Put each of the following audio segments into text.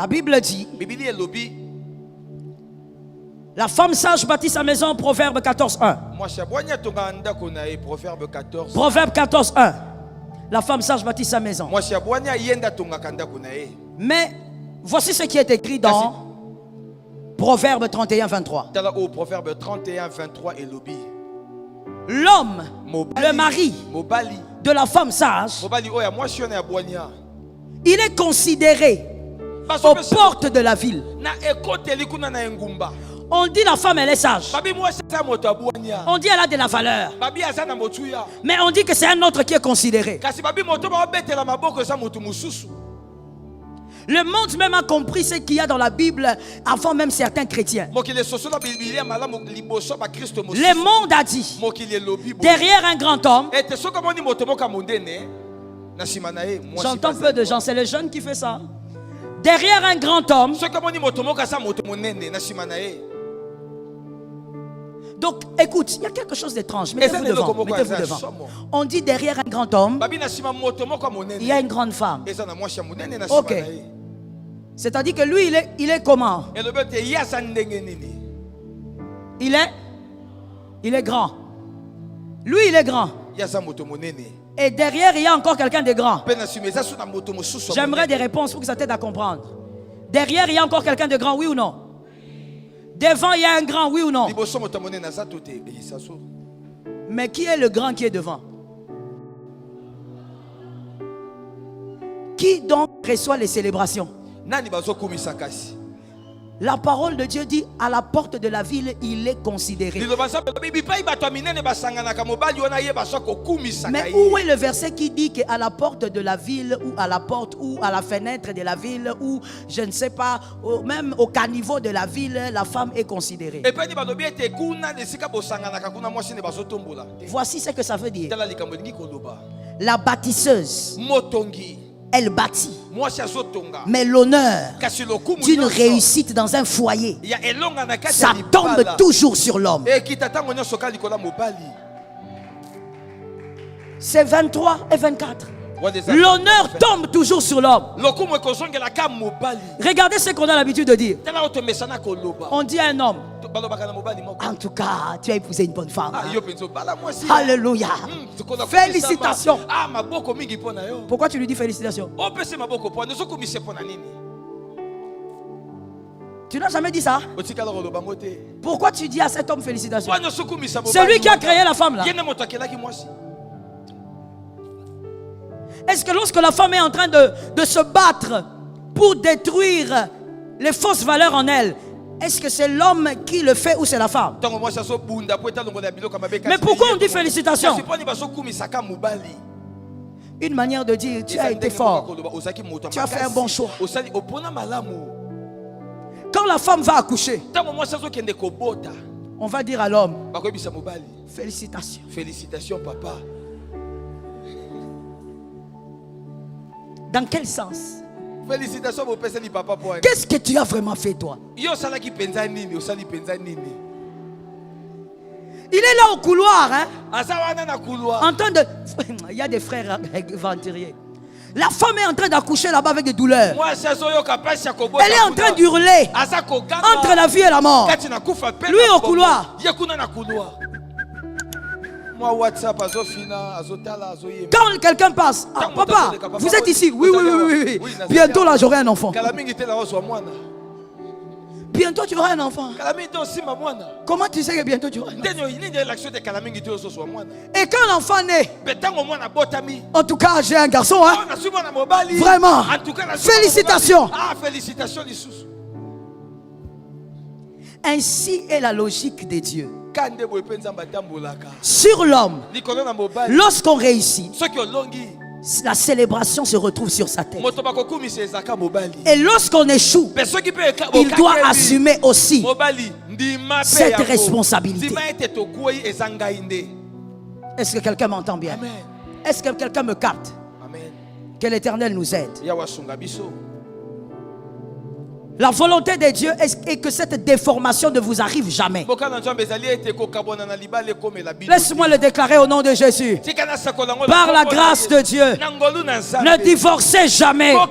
La Bible dit, la femme sage bâtit sa maison, Proverbe 14.1. Proverbe 14.1. La femme sage bâtit sa maison. Mais voici ce qui est écrit dans Proverbe 31.23. L'homme, le mari de la femme sage, il est considéré aux portes de la ville. On dit la femme elle est sage. On dit elle a de la valeur. Mais on dit que c'est un autre qui est considéré. Le monde même a compris ce qu'il y a dans la Bible avant même certains chrétiens. Le monde a dit, derrière un grand homme, j'entends peu de gens, c'est les jeunes qui font ça. Derrière un grand homme, donc écoute, il y a quelque chose d'étrange. Mettez-vous devant. On dit derrière un grand homme, il y a une grande femme. Ok. C'est-à-dire que lui, il est comment? Il est grand. Lui, il est grand. Et derrière, il y a encore quelqu'un de grand. J'aimerais des réponses pour que ça t'aide à comprendre. Derrière, il y a encore quelqu'un de grand, oui ou non? Devant, il y a un grand, oui ou non? Mais qui est le grand qui est devant? Qui donc reçoit les célébrations? La parole de Dieu dit, à la porte de la ville, il est considéré. Mais où est le verset qui dit qu'à la porte de la ville, ou à la porte, ou à la fenêtre de la ville, ou je ne sais pas, même au caniveau de la ville, la femme est considérée? Voici ce que ça veut dire. La bâtisseuse, elle bâtit. Mais l'honneur d'une réussite dans un foyer, ça tombe toujours sur l'homme. C'est 23 et 24. L'honneur tombe toujours sur l'homme. Regardez ce qu'on a l'habitude de dire. On dit à un homme, en tout cas, tu as épousé une bonne femme. Alléluia. Félicitations. Pourquoi tu lui dis félicitations? Tu n'as jamais dit ça? Pourquoi tu dis à cet homme félicitations? C'est lui qui a créé la femme là. Est-ce que lorsque la femme est en train de se battre pour détruire les fausses valeurs en elle, est-ce que c'est l'homme qui le fait ou c'est la femme? Mais pourquoi on dit félicitations? Une manière de dire, tu as été fort, tu as fait un bon choix. Quand la femme va accoucher, on va dire à l'homme, félicitations. Félicitations papa. Dans quel sens? Félicitations mon père, papa. Qu'est-ce que tu as vraiment fait toi? Il est là au couloir, hein? En train de... Il y a des frères aventuriers. La femme est en train d'accoucher là-bas avec des douleurs. Elle est en train d'hurler entre la vie et la mort. Lui au couloir. Quand quelqu'un passe, ah, papa, vous êtes ici? Oui, oui, oui, oui. Bientôt là, j'aurai un enfant. Bientôt tu auras un enfant. Comment tu sais que bientôt tu auras un enfant? Et quand l'enfant naît, en tout cas j'ai un garçon, hein? Vraiment. Félicitations. Ainsi est la logique de Dieu sur l'homme. Lorsqu'on réussit, la célébration se retrouve sur sa tête. Et lorsqu'on échoue, il doit assumer aussi cette responsabilité. Est-ce que quelqu'un m'entend bien? Est-ce que quelqu'un me capte? Que l'Éternel nous aide. La volonté de Dieu est que cette déformation ne vous arrive jamais. Laisse-moi le déclarer au nom de Jésus. Par la grâce de Dieu, ne divorcez jamais. In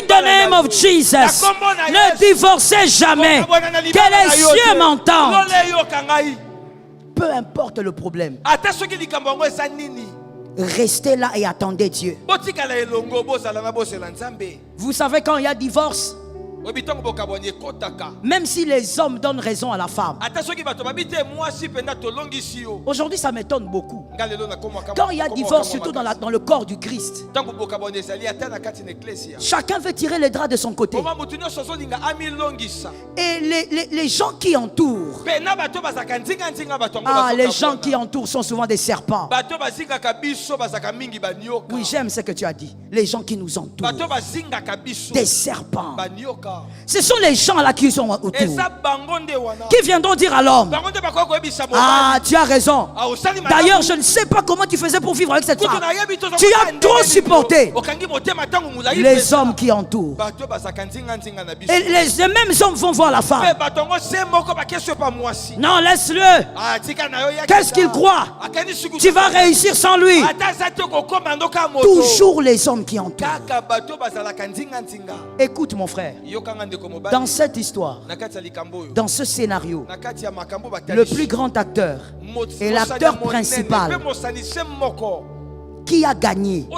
the name of Jesus, ne divorcez jamais. Que les cieux m'entendent. Peu importe le problème. Restez là et attendez Dieu. Vous savez quand il y a divorce, même si les hommes donnent raison à la femme. Aujourd'hui, ça m'étonne beaucoup. Quand il y a divorce, surtout dans le corps du Christ, chacun veut tirer les draps de son côté. Et les gens qui entourent, les gens qui entourent sont souvent des serpents. Oui, j'aime ce que tu as dit. Les gens qui nous entourent, des serpents. Ce sont les gens là qui sont autour, qui viendront dire à l'homme: ah, tu as raison. D'ailleurs, je ne sais pas comment tu faisais pour vivre avec cette femme. Tu as trop supporté. Les hommes qui entourent. Et les mêmes hommes vont voir la femme. Non, laisse-le. Qu'est-ce qu'il croit? Tu vas réussir sans lui. Toujours les hommes qui entourent. Écoute mon frère, dans cette histoire, dans ce scénario, le plus grand acteur et l'acteur principal qui a gagné,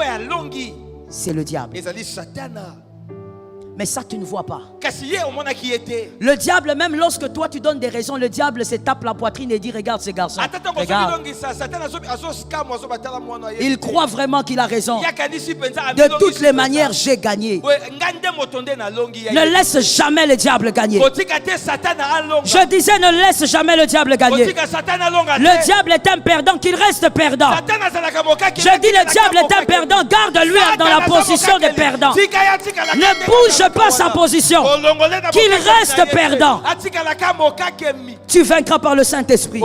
c'est le diable. Mais ça, tu ne vois pas. Le diable, même lorsque toi tu donnes des raisons, le diable se tape la poitrine et dit: regarde ce garçon. Regarde. Il croit vraiment qu'il a raison. De toutes les manières, j'ai gagné. Ne laisse jamais le diable gagner. Je disais, ne laisse jamais le diable gagner. Le diable est un perdant, qu'il reste perdant. Je dis, le diable est un perdant, garde-lui dans la position de perdant. Ne bouge pas sa position, qu'il reste perdant. Tu vaincras par le Saint-Esprit.